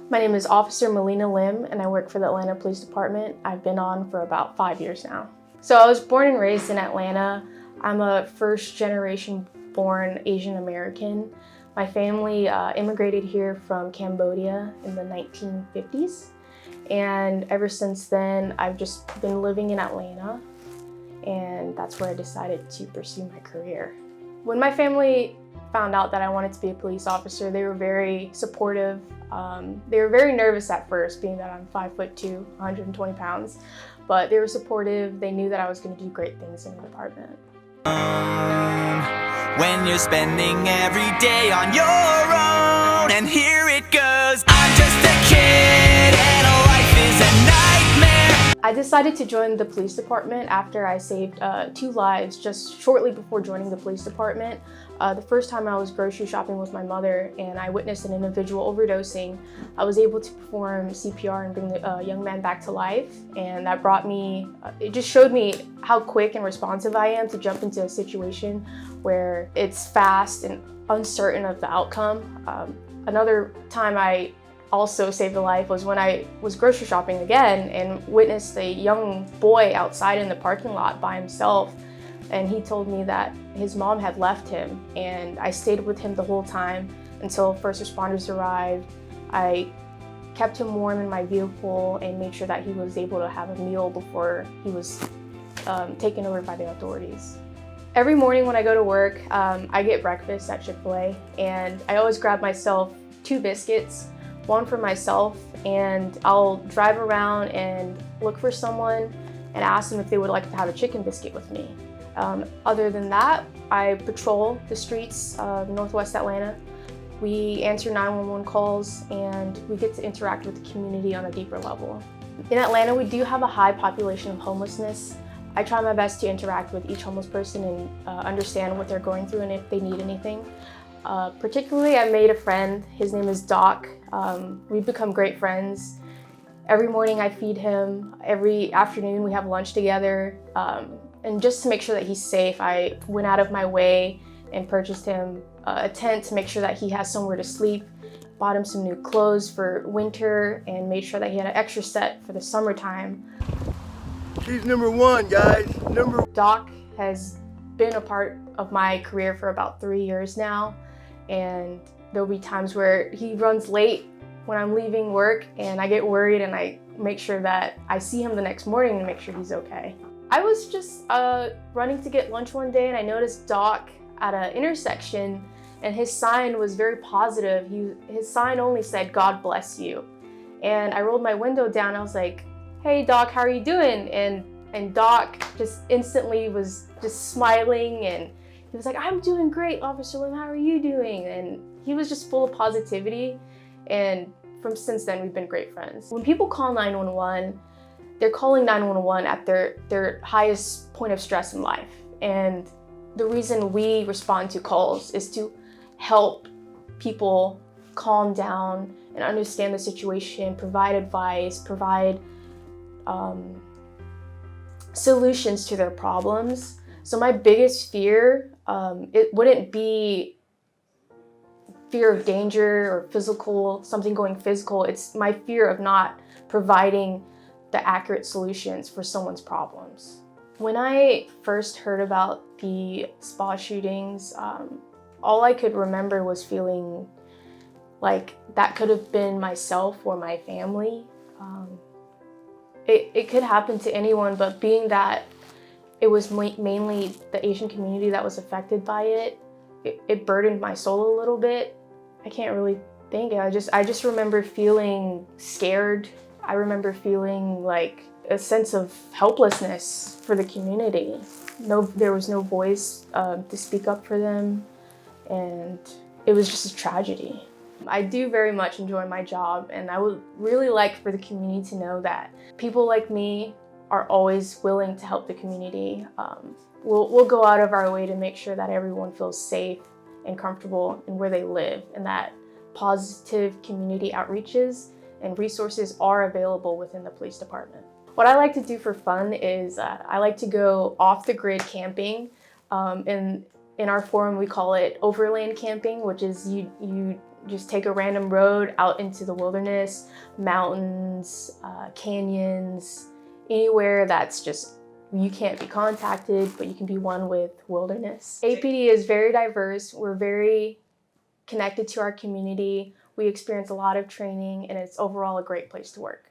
My name is Officer Melina Lim, and I work for the Atlanta Police Department. I've been on for about 5 years now. So I was born and raised in Atlanta. I'm a first-generation born Asian American. My family immigrated here from Cambodia in the 1950s. And ever since then, I've just been living in Atlanta. And that's where I decided to pursue my career. When my family found out that I wanted to be a police officer, they were very supportive. They were very nervous at first, being that I'm 5'2", 120 pounds, but they were supportive. They knew that I was going to do great things in the department. When you're spending every day on your own, and here it goes, I'm just a kid and life is a nightmare. I decided to join the police department after I saved 2 lives just shortly before joining the police department. The first time I was grocery shopping with my mother and I witnessed an individual overdosing, I was able to perform CPR and bring the young man back to life. And that brought me, it just showed me how quick and responsive I am to jump into a situation where it's fast and uncertain of the outcome. Another time I also saved a life was when I was grocery shopping again and witnessed a young boy outside in the parking lot by himself. And he told me that his mom had left him, and I stayed with him the whole time until first responders arrived. I kept him warm in my vehicle and made sure that he was able to have a meal before he was taken over by the authorities. Every morning when I go to work, I get breakfast at Chick-fil-A, and I always grab myself 2 biscuits, one for myself, and I'll drive around and look for someone and ask them if they would like to have a chicken biscuit with me. Other than that, I patrol the streets of Northwest Atlanta. We answer 911 calls and we get to interact with the community on a deeper level. In Atlanta, we do have a high population of homelessness. I try my best to interact with each homeless person and understand what they're going through and if they need anything. Particularly, I made a friend. His name is Doc. We've become great friends. Every morning I feed him. Every afternoon we have lunch together. And just to make sure that he's safe, I went out of my way and purchased him a tent to make sure that he has somewhere to sleep, bought him some new clothes for winter, and made sure that he had an extra set for the summertime. He's number 1, guys. Doc has been a part of my career for about 3 years now, and there'll be times where he runs late when I'm leaving work, and I get worried and I make sure that I see him the next morning to make sure he's okay. I was just running to get lunch one day and I noticed Doc at an intersection, and his sign was very positive. His sign only said, "God bless you." And I rolled my window down. I was like, "Hey Doc, how are you doing?" And Doc just instantly was just smiling, and he was like, "I'm doing great, Officer Lim, how are you doing?" And he was just full of positivity. And since then, we've been great friends. When people call 911, they're calling 911 at their highest point of stress in life. And the reason we respond to calls is to help people calm down and understand the situation, provide advice, provide solutions to their problems. So my biggest fear, it wouldn't be fear of danger or something going physical. It's my fear of not providing the accurate solutions for someone's problems. When I first heard about the spa shootings, all I could remember was feeling like that could have been myself or my family. It could happen to anyone, but being that it was mainly the Asian community that was affected by it burdened my soul a little bit. I can't really think. I just remember feeling scared. I remember feeling like a sense of helplessness for the community. There was no voice to speak up for them, and it was just a tragedy. I do very much enjoy my job, and I would really like for the community to know that people like me are always willing to help the community. We'll go out of our way to make sure that everyone feels safe and comfortable in where they live, and that positive community outreaches and resources are available within the police department. What I like to do for fun is I like to go off the grid camping. And In our forum, we call it overland camping, which is you just take a random road out into the wilderness, mountains, canyons, anywhere that's just you can't be contacted, but you can be one with wilderness. APD is very diverse. We're very connected to our community. We experience a lot of training, and it's overall a great place to work.